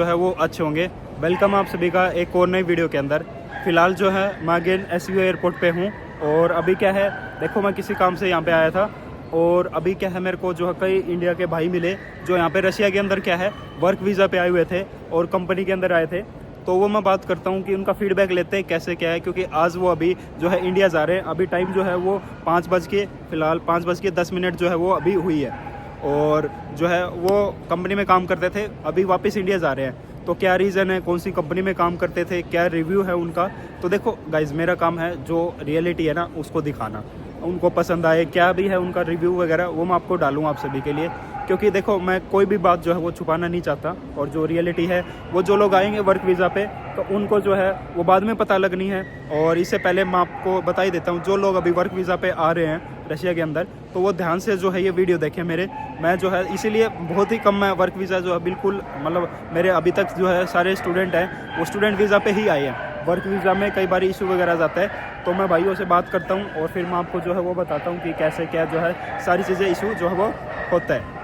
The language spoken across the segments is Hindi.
जो है वो अच्छे होंगे। वेलकम आप सभी का एक और नई वीडियो के अंदर। फ़िलहाल जो है मैं अगेन SVO एयरपोर्ट पे हूँ और अभी क्या है, देखो मैं किसी काम से यहाँ पे आया था और अभी क्या है, मेरे को जो है कई इंडिया के भाई मिले जो यहाँ पे रशिया के अंदर क्या है वर्क वीज़ा पे आए हुए थे और कंपनी के अंदर आए थे। तो वो मैं बात करता हूँ कि उनका फीडबैक लेते हैं कैसे क्या है, क्योंकि आज वो अभी जो है इंडिया जा रहे हैं। अभी टाइम जो है वो 5:10 जो है वो अभी हुई है और जो है वो कंपनी में काम करते थे, अभी वापस इंडिया जा रहे हैं। तो क्या रीज़न है, कौन सी कंपनी में काम करते थे, क्या रिव्यू है उनका। तो देखो गाइज़, मेरा काम है जो रियलिटी है ना उसको दिखाना, उनको पसंद आए क्या भी है उनका रिव्यू वगैरह वो मैं आपको डालूँ आप सभी के लिए, क्योंकि देखो मैं कोई भी बात जो है वो छुपाना नहीं चाहता। और जो रियलिटी है वो जो लोग आएंगे वर्क वीज़ा पे तो उनको जो है वो बाद में पता लगनी है। और इससे पहले मैं आपको बता ही देता हूँ, जो लोग अभी वर्क वीज़ा पे आ रहे हैं रशिया के अंदर तो वो ध्यान से जो है ये वीडियो देखें मेरे। मैं जो है इसीलिए बहुत ही कम मैं वर्क वीज़ा जो है बिल्कुल मतलब मेरे अभी तक जो है सारे स्टूडेंट हैं वो स्टूडेंट वीज़ा पे ही आए हैं। वर्क वीज़ा में कई बार इशू वगैरह जाता है तो मैं भाइयों से बात करता हूँ और फिर मैं आपको जो है वो बताता हूँ कि कैसे क्या जो है सारी चीज़ें इशू जो है वो होता है।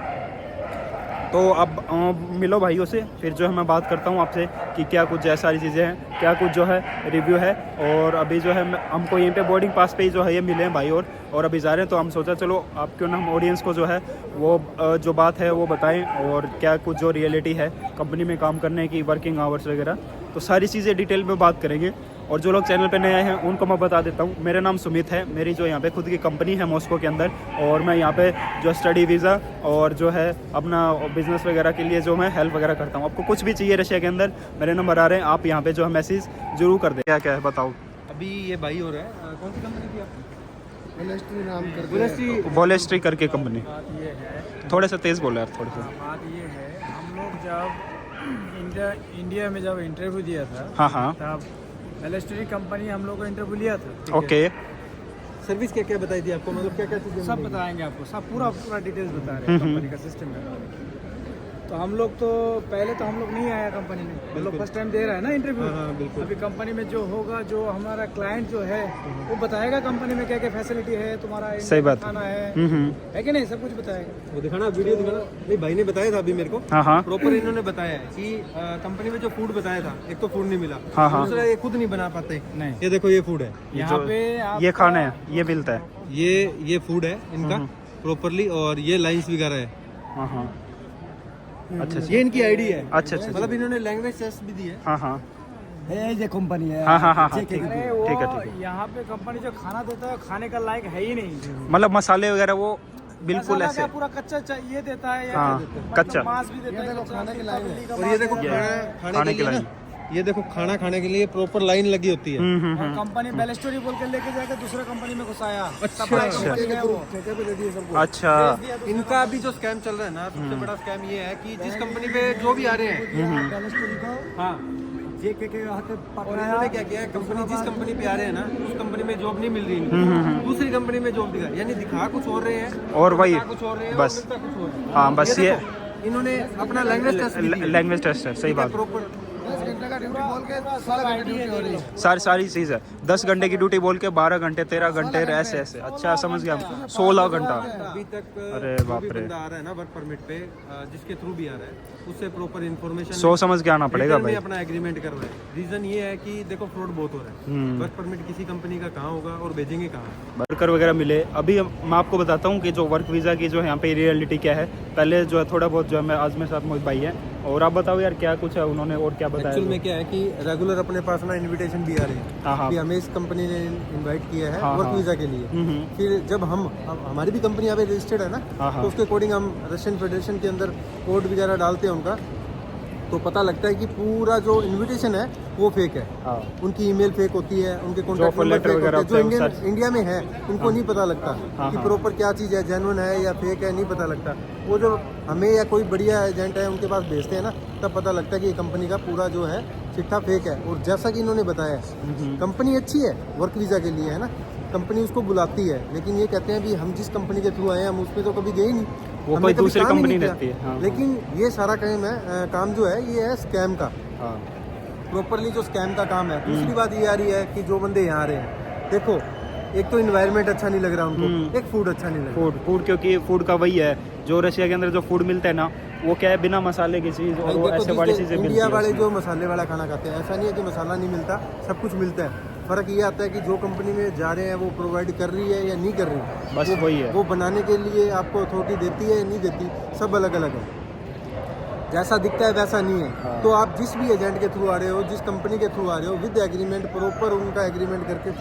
तो अब मिलो भाइयों से, फिर जो है मैं बात करता हूँ आपसे कि क्या कुछ जो है सारी चीज़ें हैं, क्या कुछ जो है रिव्यू है। और अभी जो है हमको यहीं पे बोर्डिंग पास पे ही जो है ये मिले हैं भाई और अभी जा रहे हैं। तो हम सोचा चलो आप क्यों ना हम ऑडियंस को जो है वो जो बात है वो बताएं और क्या कुछ जो रियलिटी है कंपनी में काम करने की, वर्किंग आवर्स वगैरह, तो सारी चीज़ें डिटेल में बात करेंगे। और जो लोग चैनल पे नए आए हैं उनको मैं बता देता हूँ, मेरा नाम सुमित है, मेरी जो यहाँ पे खुद की कंपनी है मॉस्को के अंदर और मैं यहाँ पे जो स्टडी वीज़ा और जो है अपना बिज़नेस वगैरह के लिए जो मैं हेल्प वगैरह करता हूँ। आपको कुछ भी चाहिए रशिया के अंदर मेरे नंबर आ रहे हैं, आप यहाँ पे जो है मैसेज जरूर कर दें। क्या क्या है बताओ। अभी ये भाई हो रहा है, कौन सी कंपनी थी आपकी? वोलेस्ट्री नाम करके। वोलेस्ट्री करके कंपनी। बात ये है, थोड़ा सा तेज़ बोला यार, थोड़ा सा। बात ये है, हम लोग जब इंडिया में जब इंटरव्यू दिया था हाँ तब वोलेस्ट्री कंपनी हम लोग को इंटरव्यू लिया था। ओके। सर्विस क्या क्या बताई थी आपको, मतलब क्या क्या चीज़ें सब बताएंगे आपको, सब पूरा डिटेल्स बता रहे हैं कंपनी का सिस्टम है। तो हम लोग तो पहले तो हम लोग नहीं आया कंपनी में, हम लोग फर्स्ट टाइम दे रहा है ना इंटरव्यू। बिल्कुल। अभी कंपनी में जो होगा, जो हमारा क्लाइंट जो है वो बताएगा कंपनी में क्या क्या फैसिलिटी है, तुम्हारा सही बात खाना है कि नहीं, सब कुछ बताएगा। वो दिखाना, वीडियो दिखाना। नहीं, भाई ने बताया था अभी मेरे को, हाँ प्रॉपर इन्होंने बताया है कि कंपनी में जो फूड बताया था, एक तो फूड नहीं मिला, हाँ। दूसरा ये खुद नहीं बना पाते। नहीं, ये देखो ये फूड है यहाँ पे, ये खाना है, ये मिलता है, ये फूड है इनका प्रॉपरली, और ये लाइंस वगैरह है। हाँ। अच्छा, ये इनकी आईडी है। अच्छा, मतलब इन्होंने लैंग्वेज टेस्ट भी दी है। हाँ। ये कंपनी है। हाँ, ठीक है। यहाँ पे कंपनी जो खाना देता है खाने का लायक है ही नहीं, मतलब मसाले वगैरह वो बिल्कुल ऐसे पूरा कच्चा ये देता है। हाँ, कच्चा। मांस भी देता है खाने के लायक। और ये देखो खाने के लिए, ये देखो खाना खाने के लिए प्रॉपर लाइन लगी होती है। और कंपनी बेलेस्टोरी बोल के लेके जाकर दूसरा कंपनी में घुसाया। अच्छा। इनका अभी जो स्कैम चल रहा है ना, सबसे बड़ा स्कैम ये है कि जिस कंपनी पे जो भी आ रहे हैं, हाँ, और इन्होंने क्या किया है, कंपनी जिस कंपनी पे आ रहे हैं ना उस कंपनी में जॉब नहीं मिल रही है, दूसरी कंपनी में जॉब दिखा, यानी दिखा कुछ और रहे हैं और वही कुछ और रहे हैं, बस। और मिलता कुछ और है। हाँ बस ये इन्होंने अपना लैंग्वेज टेस्ट है, सही बात। प्रॉपर 10 घंटे का ड्यूटी बोल के 12 घंटे ड्यूटी हो रही है। सारी चीज़ है, 10 घंटे की ड्यूटी बोल के 12 घंटे 13 घंटे ऐसे। अच्छा समझ गया, 16 घंटा। अभी तक अरे बाप रे, बंदा आ रहा है ना वर्क परमिट पे, जिसके थ्रू भी आ रहा है उससे प्रॉपर इन्फॉर्मेशन सोच समझ के आना पड़ेगा भाई। अपना एग्रीमेंट कर रहे हैं। रीजन ये है कि देखो फ्रॉड बहुत हो रहा है। वर्क परमिट किसी कंपनी का कहाँ होगा और भेजेंगे कहाँ। वर्कर वगैरह मिले। अभी मैं आपको बताता हूँ कि जो वर्क वीज़ा की जो यहाँ पे रियलिटी क्या है। पहले जो है थोड़ा बहुत जो है मैं आज मेरे साथ मोहित भाई है, और आप बताओ यार क्या कुछ है उन्होंने और क्या बताया। एक्चुअल में क्या है कि रेगुलर अपने पास ना इनविटेशन भी आ रहे हैं। हाँ। हमें इस कंपनी ने इनवाइट किया है हाँ, वर्क वीजा के लिए। फिर जब हमारी भी कंपनी यहाँ पे रजिस्टर्ड है ना, तो उसके अकॉर्डिंग हम रशियन फेडरेशन के अंदर कोड वगैरह डालते हैं उनका, तो पता लगता है कि पूरा जो इनविटेशन है वो फेक है। उनकी ईमेल फेक होती है, उनके कॉन्टैक्ट नंबर फेक होते हैं, जो इंडिया में है उनको नहीं पता लगता कि प्रॉपर क्या चीज़ है, जेन्युइन है या फेक है, नहीं पता लगता। वो जो हमें या कोई बढ़िया एजेंट है उनके पास भेजते हैं ना, तब पता लगता है कि ये कंपनी का पूरा जो है चिट्ठा फेक है। और जैसा कि इन्होंने बताया, कंपनी अच्छी है वर्क वीज़ा के लिए, है ना, कंपनी उसको बुलाती है, लेकिन ये कहते हैं भी हम जिस कंपनी के थ्रू आए हैं हम उसमें तो कभी गए ही नहीं, वो कोई दूसरी कंपनी रहती है। लेकिन ये सारा काम जो है ये है स्कैम का, प्रॉपरली जो स्कैम का काम है। दूसरी बात ये आ रही है कि जो बंदे यहाँ आ रहे हैं, देखो एक तो इन्वायरमेंट अच्छा नहीं लग रहा उनको, एक फूड अच्छा नहीं लग रहा। फूड क्योंकि फूड का वही है, जो रशिया के अंदर जो फूड मिलता है ना वो क्या है बिना मसाले की चीज़ और वो देखो, ऐसे वाली चीज़ें मिलती इंडिया है वाले उसमें। जो मसाले वाला खाना खाते हैं, ऐसा नहीं है कि मसाला नहीं मिलता, सब कुछ मिलता है। फ़र्क ये आता है कि जो कंपनी में जा रहे हैं वो प्रोवाइड कर रही है या नहीं कर रही, बस वही है। वो बनाने के लिए आपको अथॉरिटी देती है या नहीं देती, सब अलग अलग है। जैसा दिखता है वैसा नहीं है। हाँ। तो आप जिस भी एजेंट के थ्रू आ रहे हो, जिस कंपनी के थ्रू आ रहे हो, विद एग्रीमेंट प्रॉपर उनका एग्रीमेंट करके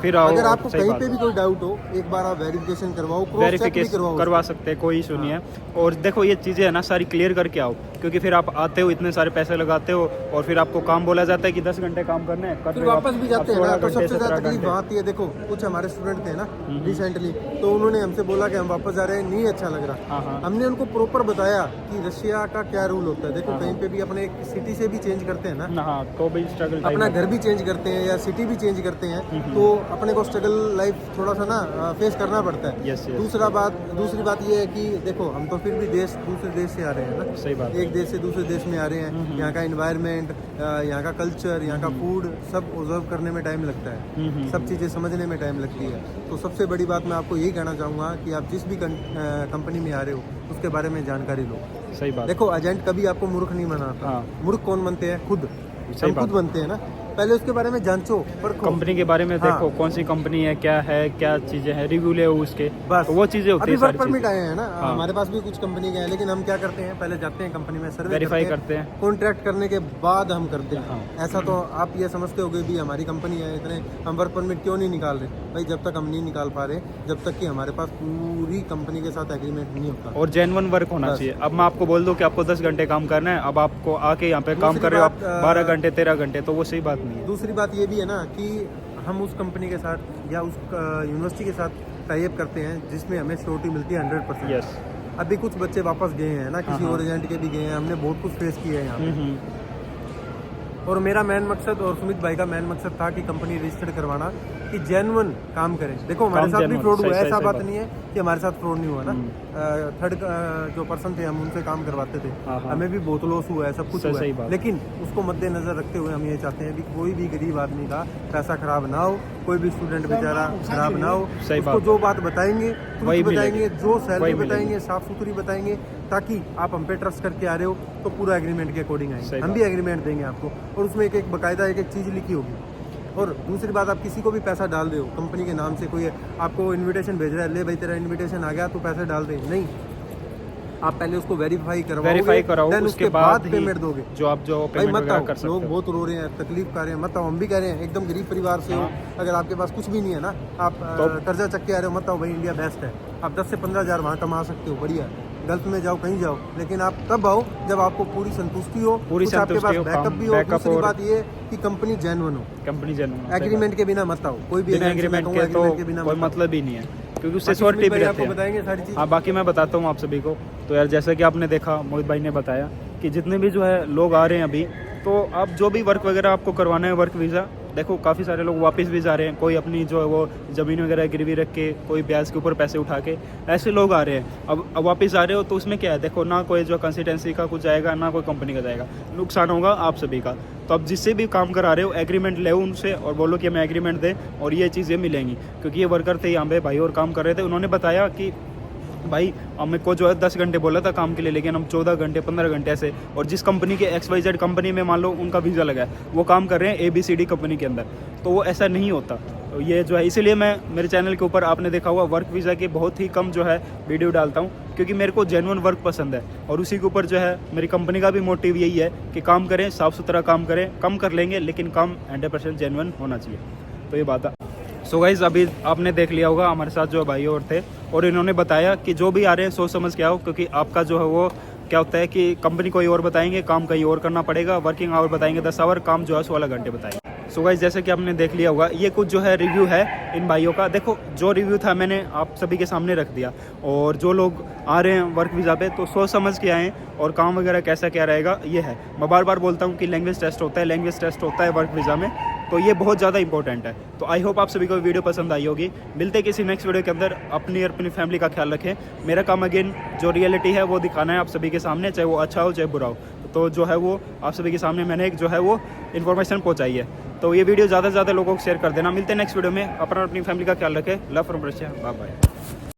फिर आओ। अगर आपको कहीं पे भी कोई डाउट हो, एक बार आप वेरिफिकेशन करवाओ, क्रॉस चेक भी वेरिफिकेशन करवाओ, करवा सकते हैं, कोई इशू नहीं है। और देखो ये चीज़ें है ना सारी क्लियर करके आओ, क्योंकि फिर आप आते हो इतने सारे पैसे लगाते हो और फिर आपको काम बोला जाता है कि 10 घंटे काम करने हैं, फिर वापस भी जाते हैं ना। तो सबसे ज़्यादा तकलीफ वहाँ आती है। देखो कुछ हमारे स्टूडेंट थे ना रिसेंटली, तो उन्होंने हमसे बोला कि हम वापस जा रहे हैं, नहीं अच्छा लग रहा। हाँ। हमने उनको प्रॉपर बताया कि रशिया का क्या रूल होता है। देखो कहीं पे भी अपने सिटी से भी चेंज करते हैं ना, हाँ तो भी स्ट्रगल अपना घर भी चेंज करते हैं या सिटी भी चेंज करते हैं, तो अपने को स्ट्रगल लाइफ थोड़ा सा ना फेस करना पड़ता है। यस। दूसरी बात ये है कि देखो हम तो फिर भी दूसरे देश से आ रहे हैं ना, सही बात। एक देश से दूसरे देश में आ रहे हैं। यहाँ का एनवायरनमेंट, यहाँ का कल्चर, यहाँ का फूड सब ऑब्जर्व करने में टाइम लगता है, सब चीज़ें समझने में टाइम लगती है। तो सबसे बड़ी बात मैं आपको यही कहना चाहूँगा कि आप जिस भी कंपनी में आ रहे हो उसके बारे में जानकारी लो। सही बात। देखो एजेंट कभी आपको मूर्ख नहीं बनाता। हाँ। मूर्ख कौन बनते हैं? खुद। सही हम खुद बात। बनते हैं ना। पहले उसके बारे में जांचो, पर कंपनी के बारे में हाँ। देखो कौन सी कंपनी है, क्या चीज़ें हैं, रिव्यू ले उसके, बस तो वो चीज़ें होती अभी है वर्क सारी परमिट चीज़ें। आए हैं ना, हाँ। हमारे पास भी कुछ कंपनी के हैं, लेकिन हम क्या करते हैं, पहले जाते हैं कंपनी में, सर्वे वेरीफाई करते हैं। कॉन्ट्रैक्ट करने के बाद हम करते हैं। हाँ। ऐसा तो आप ये समझते होगे भी हमारी कंपनी है इतने, हम वर्क परमिट क्यों नहीं निकाल रहे? भाई जब तक हम नहीं निकाल पा रहे, जब तक कि हमारे पास पूरी कंपनी के साथ एग्रीमेंट नहीं होता। और जेन्युइन वर्क होना बस। चाहिए। अब मैं आपको बोल दूं कि आपको 10 घंटे काम करना है, अब आपको आके यहाँ पे काम दूसरी कर रहे हो आप बात, 12 घंटे 13 घंटे, तो वो सही बात नहीं है। दूसरी बात ये भी है ना कि हम उस कंपनी के साथ या उस यूनिवर्सिटी के साथ टाई अप करते हैं जिसमें हमें श्योरिटी मिलती है 100%। यस। अभी कुछ बच्चे वापस गए हैं ना, किसी और एजेंट के भी गए हैं, हमने बहुत कुछ फेस किया है यहाँ पे। और मेरा मेन मकसद और सुमित भाई का मेन मकसद था कि कंपनी रजिस्टर्ड करवाना, कि जेन्युइन काम करें। देखो हमारे साथ भी फ्रॉड हुआ है, ऐसा बात नहीं है कि हमारे साथ फ्रॉड नहीं हुआ ना। थर्ड जो पर्सन थे हम उनसे काम करवाते थे, हमें भी बहुत लॉस हुआ है, सब कुछ हुआ है, लेकिन उसको मद्देनजर रखते हुए हम ये चाहते हैं कि कोई भी गरीब आदमी का पैसा खराब ना हो, कोई भी स्टूडेंट बेचारा खराब ना हो। उसको जो बात बताएंगे वही बताएंगे, जो सैलरी बताएंगे साफ सुथरी बताएंगे, ताकि आप हम पे ट्रस्ट करके आ रहे हो तो पूरा एग्रीमेंट के अकॉर्डिंग आएंगे। हम भी एग्रीमेंट देंगे आपको, और उसमें एक बाकायदा एक चीज़ लिखी होगी। और दूसरी बात, आप किसी को भी पैसा डाल रहे हो कंपनी के नाम से, कोई आपको इनविटेशन भेज रहा है, ले भाई तेरा इनविटेशन आ गया तो पैसे डाल दे, नहीं, आप पहले उसको वेरीफाई कराओ, देन उसके बाद पेमेंट दोगे। जो आप जो भाई पेमेंट मत वगैरह आओ, कर सकते लोग हो। बहुत रो रहे हैं, तकलीफ कर रहे हैं, मत आओ। हम भी कह रहे हैं, एकदम गरीब परिवार से हो, अगर आपके पास कुछ भी नहीं है ना, आप कर्जा चक के आ रहे हो, मत आओ भाई, इंडिया बेस्ट है। आप 10 से 15 हज़ार वहाँ कमा सकते हो, बढ़िया। गल्फ में जाओ, कहीं जाओ, लेकिन आप तब आओ जब आपको पूरी संतुष्टि हो, कुछ आपके पास बैकअप भी हो। दूसरी बात ये कि कंपनी जेन्युइन हो, कंपनी जेन्युइन। एग्रीमेंट के बिना मत आओ, कोई भी एग्रीमेंट के तो कोई मतलब ही नहीं है, क्योंकि उससे श्योरिटी भी रहती है। बताएंगे सारी चीज़। हाँ, बाकी मैं बताता हूँ आप सभी को। तो यार जैसा कि आपने देखा, मोहित भाई ने बताया कि जितने भी जो है लोग आ रहे हैं अभी, तो आप जो भी वर्क वगैरह आपको करवाना है, वर्क वीज़ा, देखो काफ़ी सारे लोग वापस भी जा रहे हैं, कोई अपनी जो है वो ज़मीन वगैरह गिरवी रख के, कोई ब्याज के ऊपर पैसे उठा के, ऐसे लोग आ रहे हैं। अब वापस आ रहे हो तो उसमें क्या है, देखो ना कोई जो कंसिस्टेंसी का कुछ जाएगा, ना कोई कंपनी का जाएगा, नुकसान होगा आप सभी का। तो अब जिससे भी काम करा रहे हो, एग्रीमेंट ले उनसे और बोलो कि हमें एग्रीमेंट दे और ये चीज़ें मिलेंगी। क्योंकि ये वर्कर थे यहाँ पे भाई और काम कर रहे थे, उन्होंने बताया कि भाई हमें को जो है 10 घंटे बोला था काम के लिए, लेकिन हम 14 घंटे 15 घंटे ऐसे, और जिस कंपनी के XYZ कंपनी में मान लो उनका वीज़ा लगा है, वो काम कर रहे हैं ABCD कंपनी के अंदर, तो वो ऐसा नहीं होता। तो ये जो है, इसीलिए मैं मेरे चैनल के ऊपर आपने देखा हुआ वर्क वीज़ा के बहुत ही कम जो है वीडियो डालता हूँ, क्योंकि मेरे को जेन्युइन वर्क पसंद है। और उसी के ऊपर जो है मेरी कंपनी का भी मोटिव यही है कि काम करें, साफ़ सुथरा काम करें, कम कर लेंगे लेकिन काम 100% जेन्युइन होना चाहिए। तो ये बात है। सो गाइज़, अभी आपने देख लिया होगा हमारे साथ जो भाई और थे, और इन्होंने बताया कि जो भी आ रहे हैं सोच समझ के आओ, क्योंकि आपका जो है वो क्या होता है कि कंपनी कोई और बताएंगे, काम कहीं और करना पड़ेगा, वर्किंग आवर बताएंगे 10 आवर, काम जो है 16 घंटे बताएंगे। सो गाइस, जैसे कि आपने देख लिया होगा, ये कुछ जो है रिव्यू है इन भाइयों का। देखो जो रिव्यू था मैंने आप सभी के सामने रख दिया, और जो लोग आ रहे हैं वर्क वीज़ा पे तो सोच समझ के आएँ, और काम वगैरह कैसा क्या रहेगा ये है। मैं बार बार बोलता हूँ कि लैंग्वेज टेस्ट होता है वर्क वीज़ा में, तो ये बहुत ज़्यादा इंपॉर्टेंट है। तो आई होप आप सभी को वीडियो पसंद आई होगी। मिलते हैं किसी नेक्स्ट वीडियो के अंदर। अपनी फैमिली का ख्याल रखें। मेरा काम अगेन जो रियलिटी है वो दिखाना है आप सभी के सामने, चाहे वो अच्छा हो चाहे बुरा हो, तो जो है वो आप सभी के सामने मैंने एक जो है वो इन्फॉर्मेशन पहुँचाई है। तो ये वीडियो ज़्यादा से ज़्यादा लोगों को शेयर कर देना। मिलते हैं नेक्स्ट वीडियो में। अपनी फैमिली का ख्याल रखें। Love from Russia. Bye bye.